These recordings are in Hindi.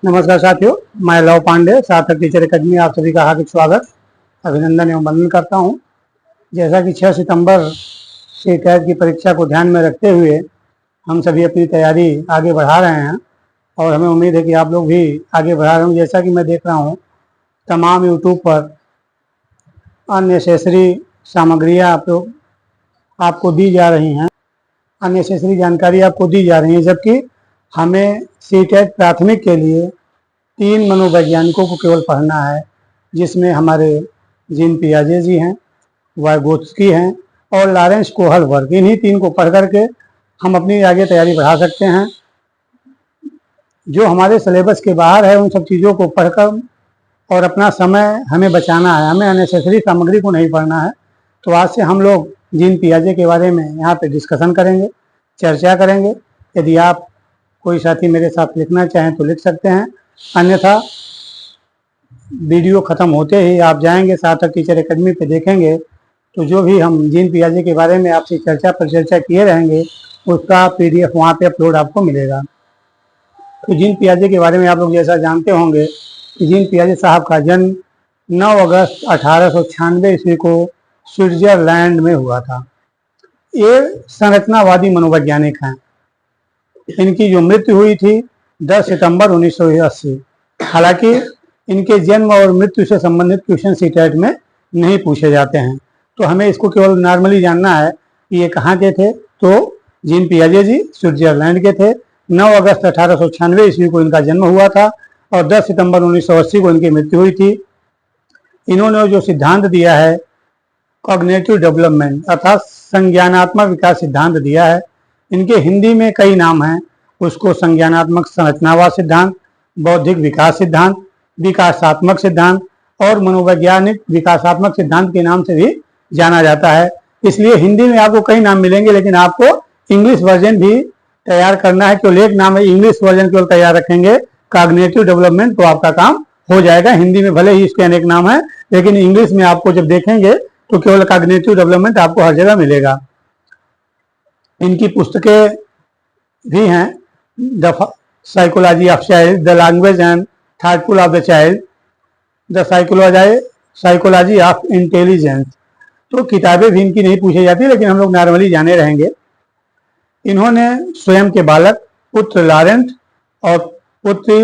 नमस्कार साथियों, मैं लव पांडे सार्थक टीचर एकेडमी आप सभी का हार्दिक स्वागत अभिनंदन एवं वंदन करता हूं। जैसा कि 6 सितंबर से कैट की परीक्षा को ध्यान में रखते हुए हम सभी अपनी तैयारी आगे बढ़ा रहे हैं और हमें उम्मीद है कि आप लोग भी आगे बढ़ा रहे हों। जैसा कि मैं देख रहा हूं तमाम यूट्यूब पर अननेसेसरी सामग्रियाँ आपको दी जा रही हैं, अननेसेसरी जानकारी आपको दी जा रही है, जबकि हमें सीटेट प्राथमिक के लिए 3 मनोवैज्ञानिकों को केवल पढ़ना है, जिसमें हमारे जीन पियाजे जी हैं, वाइगोत्स्की हैं और लॉरेंस कोहलबर्ग। इन्हीं 3 को पढ़ करके हम अपनी आगे तैयारी बढ़ा सकते हैं। जो हमारे सिलेबस के बाहर है उन सब चीज़ों को पढ़कर और अपना समय हमें बचाना है, हमें अननेसेसरी सामग्री को नहीं पढ़ना है। तो आज से हम लोग जीन पियाजे के बारे में यहाँ पे डिस्कशन करेंगे, चर्चा करेंगे। यदि आप कोई साथी मेरे साथ लिखना चाहें तो लिख सकते हैं, अन्यथा वीडियो ख़त्म होते ही आप जाएंगे सार्थक टीचर एकेडमी पे देखेंगे तो जो भी हम जीन पियाजे के बारे में आपसे चर्चा किए रहेंगे उसका PDF वहाँ पे अपलोड आपको मिलेगा। तो जीन पियाजे के बारे में आप लोग जैसा जानते होंगे कि जीन पियाजे साहब का जन्म 9 अगस्त 1896 ईस्वी को स्विट्जरलैंड में हुआ था। ये संरचनावादी मनोवैज्ञानिक हैं। इनकी जो मृत्यु हुई थी 10 सितंबर 1980। हालांकि इनके जन्म और मृत्यु से संबंधित क्वेश्चन सीटेट में नहीं पूछे जाते हैं, तो हमें इसको केवल नॉर्मली जानना है कि ये कहाँ के थे। तो जीन पियाजे जी स्विट्जरलैंड के थे। 9 अगस्त 1896 ईस्वी को इनका जन्म हुआ था और 10 सितंबर 1980 को इनकी मृत्यु हुई थी। इन्होंने जो सिद्धांत दिया है कॉग्निटिव डेवलपमेंट अर्थात संज्ञानात्मक विकास सिद्धांत दिया है। इनके हिंदी में कई नाम हैं, उसको संज्ञानात्मक संरचनावाद सिद्धांत, बौद्धिक विकास सिद्धांत, विकासात्मक सिद्धांत और मनोवैज्ञानिक विकासात्मक सिद्धांत के नाम से भी जाना जाता है। इसलिए हिंदी में आपको कई नाम मिलेंगे, लेकिन आपको इंग्लिश वर्जन भी तैयार करना है। केवल एक नाम है, इंग्लिश वर्जन केवल तैयार रखेंगे कॉग्निटिव डेवलपमेंट, तो आपका काम हो जाएगा। हिंदी में भले ही इसके अनेक नाम है, लेकिन इंग्लिश में आपको जब देखेंगे तो केवल कॉग्निटिव डेवलपमेंट आपको हर जगह मिलेगा। इनकी पुस्तकें भी हैं, the psychology of child, the language and thoughtful of the child, the psychology of intelligence. तो किताबें भी इनकी नहीं पूछी जाती, लेकिन हम लोग नॉर्मली जाने रहेंगे। इन्होंने स्वयं के बालक पुत्र लॉरेंट और पुत्री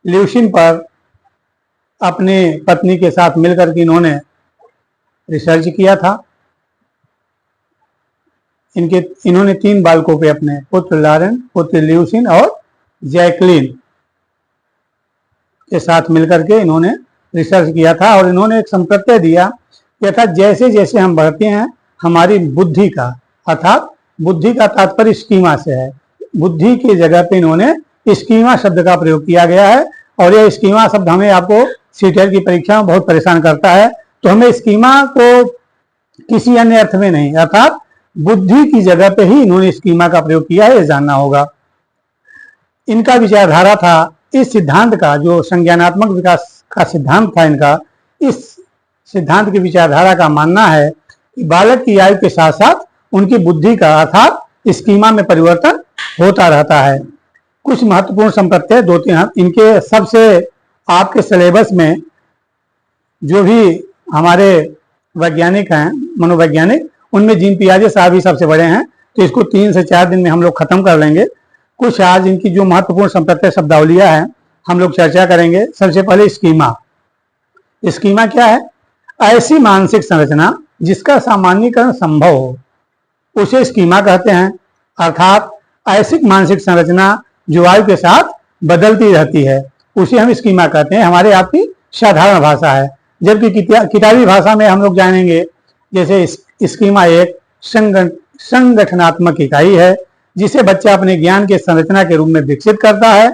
ल्यूसिन पर अपनी पत्नी के साथ मिलकर के इन्होंने रिसर्च किया था। इन्होंने 3 बालकों पे अपने पुत्र लॉरेंट, पुत्री ल्यूसिन और जैकलिन के साथ मिलकर के इन्होंने रिसर्च किया था और इन्होंने एक संप्रत्यय दिया कि था जैसे जैसे हम बढ़ते हैं हमारी बुद्धि का, अर्थात बुद्धि का तात्पर्य स्कीमा से है, बुद्धि की जगह पे इन्होंने स्कीमा शब्द का प्रयोग किया गया है। और यह स्कीमा शब्द हमें आपको सीटेट की परीक्षा में बहुत परेशान करता है। तो हमें स्कीमा को किसी अन्य अर्थ में नहीं, अर्थात बुद्धि की जगह पे ही इन्होंने स्कीमा का प्रयोग किया है, ये जानना होगा। इनका विचारधारा था इस सिद्धांत का, जो संज्ञानात्मक विकास का सिद्धांत था इनका, इस सिद्धांत की विचारधारा का मानना है कि बालक की आयु के साथ साथ उनकी बुद्धि का अर्थात स्कीमा में परिवर्तन होता रहता है। कुछ महत्वपूर्ण संप्रत्यय 2-3 इनके सबसे आपके सिलेबस में जो भी हमारे वैज्ञानिक हैं मनोवैज्ञानिक, उनमें जीन पियाजे साहब ही सबसे बड़े हैं। तो इसको 3 से 4 दिन में हम लोग खत्म कर लेंगे। कुछ आज इनकी जो महत्वपूर्ण संप्रत्यय शब्दावलियां हैं हम लोग चर्चा करेंगे। सबसे पहले स्कीमा। स्कीमा क्या है? ऐसी मानसिक संरचना जिसका सामान्यीकरण संभव हो उसे स्कीमा कहते हैं। अर्थात ऐसी मानसिक संरचना जो आयु के साथ बदलती रहती है उसे हम स्कीमा कहते हैं। हमारे आपकी साधारण भाषा है, जबकि किताबी भाषा में हम लोग जानेंगे जैसे स्कीमा एक संगठनात्मक इकाई है जिसे बच्चा अपने ज्ञान के संरचना के रूप में विकसित करता है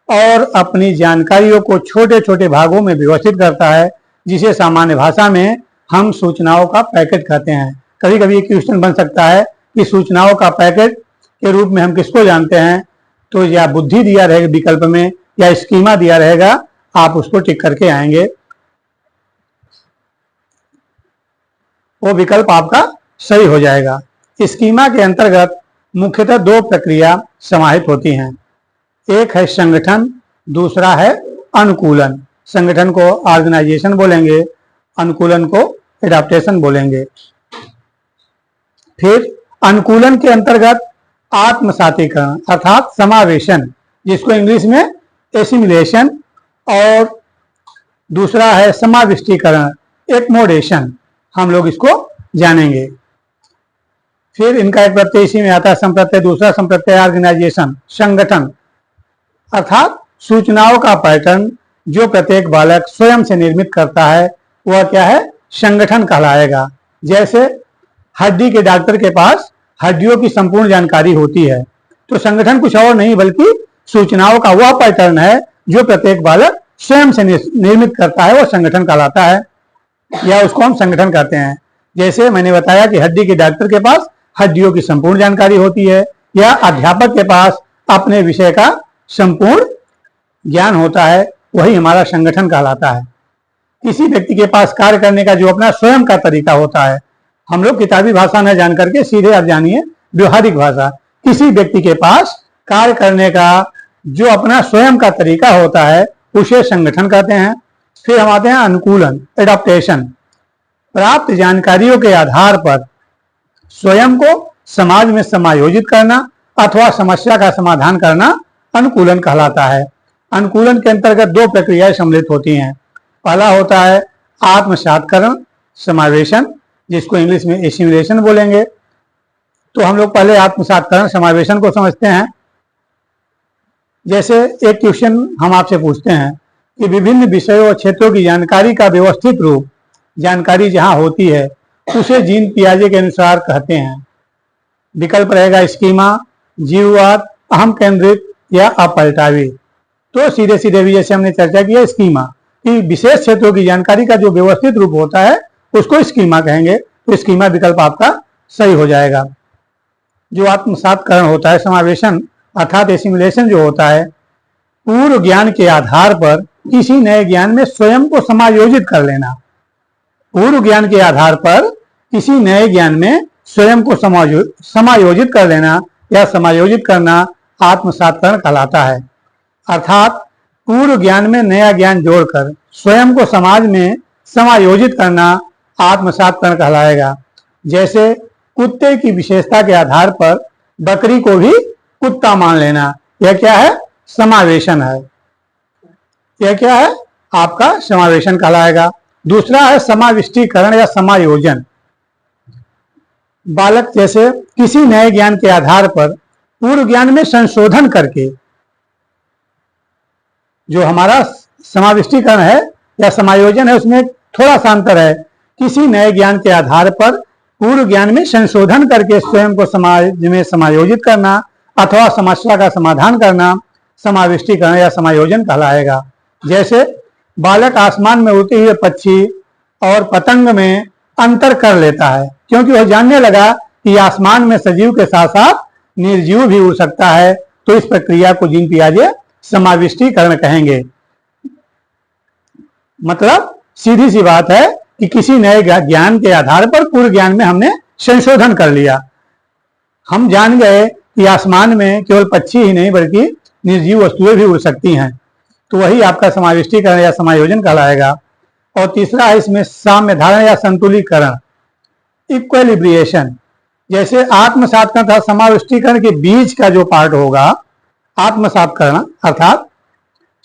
और अपनी जानकारियों को छोटे छोटे भागों में व्यवस्थित करता है, जिसे सामान्य भाषा में हम सूचनाओं का पैकेट कहते हैं। कभी कभी क्वेश्चन बन सकता है कि सूचनाओं का पैकेट के रूप में हम किसको जानते हैं, तो या बुद्धि दिया रहेगा विकल्प में या स्कीमा दिया रहेगा, आप उसको टिक करके आएंगे। वो विकल्प आपका सही हो जाएगा। स्कीमा के अंतर्गत मुख्यतः 2 प्रक्रिया समाहित होती हैं। एक है संगठन, दूसरा है अनुकूलन। संगठन को ऑर्गेनाइजेशन बोलेंगे, अनुकूलन को एडाप्टेशन बोलेंगे। फिर अनुकूलन के अंतर्गत आत्मसातीकरण अर्थात समावेशन, जिसको इंग्लिश में एसिमिलेशन, और दूसरा है समाविष्टीकरण एक्मोडेशन, हम लोग इसको जानेंगे। फिर इनका एक प्रत्यय इसी में आता है संप्रत्यय। दूसरा संप्रत्यय ऑर्गेनाइजेशन, संगठन, अर्थात सूचनाओं का पैटर्न जो प्रत्येक बालक स्वयं से निर्मित करता है वह क्या है, संगठन कहलाएगा। जैसे हड्डी के डॉक्टर के पास हड्डियों की संपूर्ण जानकारी होती है, तो संगठन कुछ और नहीं बल्कि सूचनाओं का वह पैटर्न है जो प्रत्येक बालक स्वयं से निर्मित करता है, वह संगठन कहलाता है, या उसको हम संगठन कहते हैं। जैसे मैंने बताया कि हड्डी के डॉक्टर के पास हड्डियों की संपूर्ण जानकारी होती है, या अध्यापक के पास अपने विषय का संपूर्ण ज्ञान होता है, वही हमारा संगठन कहलाता है। किसी व्यक्ति के पास कार्य करने का जो अपना स्वयं का तरीका होता है, हम लोग किताबी भाषा न जान करके सीधे आप जानिए व्यवहारिक भाषा, किसी व्यक्ति के पास कार्य करने का जो अपना स्वयं का तरीका होता है उसे संगठन कहते हैं। फिर हम आते हैं अनुकूलन एडॉप्टेशन, प्राप्त जानकारियों के आधार पर स्वयं को समाज में समायोजित करना अथवा समस्या का समाधान करना अनुकूलन कहलाता है। अनुकूलन के अंतर्गत दो प्रक्रियाएं सम्मिलित होती हैं। पहला होता है आत्मसातकरण समावेशन, जिसको इंग्लिश में एसिमिलेशन बोलेंगे। तो हम लोग पहले आत्मसातकरण समावेशन को समझते हैं। जैसे एक क्वेश्चन हम आपसे पूछते हैं कि विभिन्न विषयों और क्षेत्रों की जानकारी का व्यवस्थित रूप जानकारी जहां होती है उसे जीन पियाजे के अनुसार कहते हैं। विकल्प रहेगा स्कीमा, जीववाद, अहम केंद्रित या अपलटावी। तो सीधे सीधे भी जैसे हमने चर्चा किया स्कीमा कि विशेष क्षेत्रों की जानकारी का जो व्यवस्थित रूप होता है उसको स्कीमा कहेंगे, तो स्कीमा विकल्प आपका सही हो जाएगा। जो आत्मसातकरण होता है समावेशन अर्थात एसिमिलेशन जो होता है, पूर्व ज्ञान के आधार पर किसी नए ज्ञान में स्वयं को समायोजित कर लेना। पूर्व ज्ञान के आधार पर किसी नए ज्ञान में स्वयं को समायोजित कर लेना या समायोजित करना आत्मसातकरण कहलाता है। अर्थात पूर्व ज्ञान में नया ज्ञान जोड़कर स्वयं को समाज में समायोजित करना आत्मसातकरण कहलाएगा। जैसे कुत्ते की विशेषता के आधार पर बकरी को भी कुत्ता मान लेना, यह क्या है, समावेशन है। यह क्या है, आपका समावेशन कहलाएगा। दूसरा है समाविष्टीकरण या समायोजन। बालक जैसे किसी नए ज्ञान के आधार पर पूर्व ज्ञान में संशोधन करके, जो हमारा समाविष्टीकरण है या समायोजन है उसमें थोड़ा सा अंतर है। किसी नए ज्ञान के आधार पर पूर्व ज्ञान में संशोधन करके स्वयं को समाज में समायोजित करना अथवा समस्या का समाधान करना समाविष्टीकरण या समायोजन कहलाएगा। जैसे बालक आसमान में उड़ते हुए पक्षी और पतंग में अंतर कर लेता है, क्योंकि वह जानने लगा कि आसमान में सजीव के साथ साथ निर्जीव भी उड़ सकता है। तो इस प्रक्रिया को जीन पियाजे समाविष्टीकरण कहेंगे। मतलब सीधी सी बात है कि किसी नए ज्ञान के आधार पर पूर्व ज्ञान में हमने संशोधन कर लिया। हम जान गए कि आसमान में केवल पक्षी ही नहीं बल्कि निर्जीव वस्तुएं भी उड़ सकती हैं, तो वही आपका समाविष्टीकरण या समायोजन कहलाएगा। और तीसरा है इसमें साम्य धारण या संतुलीकरण इक्विलिब्रिएशन। जैसे आत्मसातकरण तथा समाविष्टीकरण के बीच का जो पार्ट होगा, आत्मसातकरण अर्थात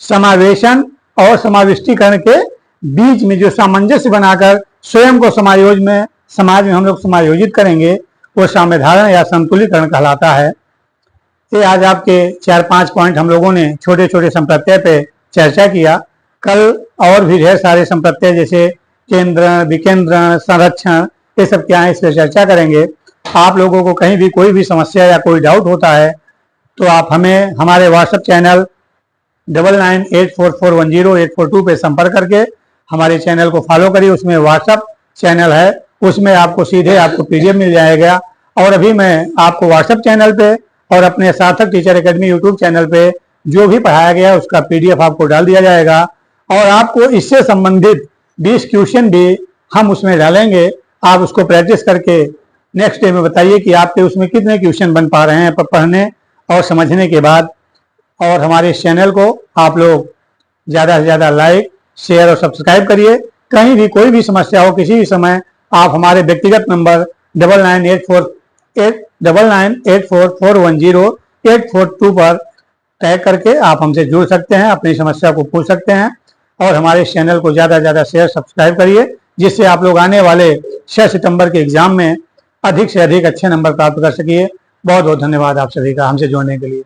समावेशन और समाविष्टीकरण के बीच में जो सामंजस्य बनाकर स्वयं को समाज में हम लोग समायोजित करेंगे, वो साम्य धारण या संतुलीकरण कहलाता है। ये आज आपके 4-5 पॉइंट हम लोगों ने छोटे छोटे संप्रत्यय पे चर्चा किया। कल और भी ढेर सारे संप्रत्यय जैसे केंद्रण, विकेंद्रण, संरक्षण, ये सब क्या है इस पर चर्चा करेंगे। आप लोगों को कहीं भी कोई भी समस्या या कोई डाउट होता है तो आप हमें हमारे व्हाट्सएप चैनल 9984410842 पे संपर्क करके हमारे चैनल को फॉलो करिए। उसमें व्हाट्सएप चैनल है, उसमें आपको सीधे पीडीएफ मिल जाएगा। और अभी मैं आपको व्हाट्सएप चैनल पे और अपने सार्थक टीचर एकेडमी यूट्यूब चैनल पे जो भी पढ़ाया गया उसका पीडीएफ आपको डाल दिया जाएगा। और आपको इससे संबंधित 20 क्वेश्चन भी हम उसमें डालेंगे। आप उसको प्रैक्टिस करके नेक्स्ट डे में बताइए कि आपके उसमें कितने क्वेश्चन बन पा रहे हैं पढ़ने और समझने के बाद। और हमारे इस चैनल को आप लोग ज़्यादा से ज़्यादा लाइक, शेयर और सब्सक्राइब करिए। कहीं भी कोई भी समस्या हो किसी भी समय आप हमारे व्यक्तिगत नंबर 9984410842 पर टैग करके आप हमसे जुड़ सकते हैं, अपनी समस्या को पूछ सकते हैं। और हमारे इस चैनल को ज़्यादा से ज़्यादा शेयर सब्सक्राइब करिए, जिससे आप लोग आने वाले 6 सितंबर के एग्जाम में अधिक से अधिक अच्छे नंबर प्राप्त कर सकिए। बहुत बहुत धन्यवाद आप सभी का हमसे जुड़ने के लिए।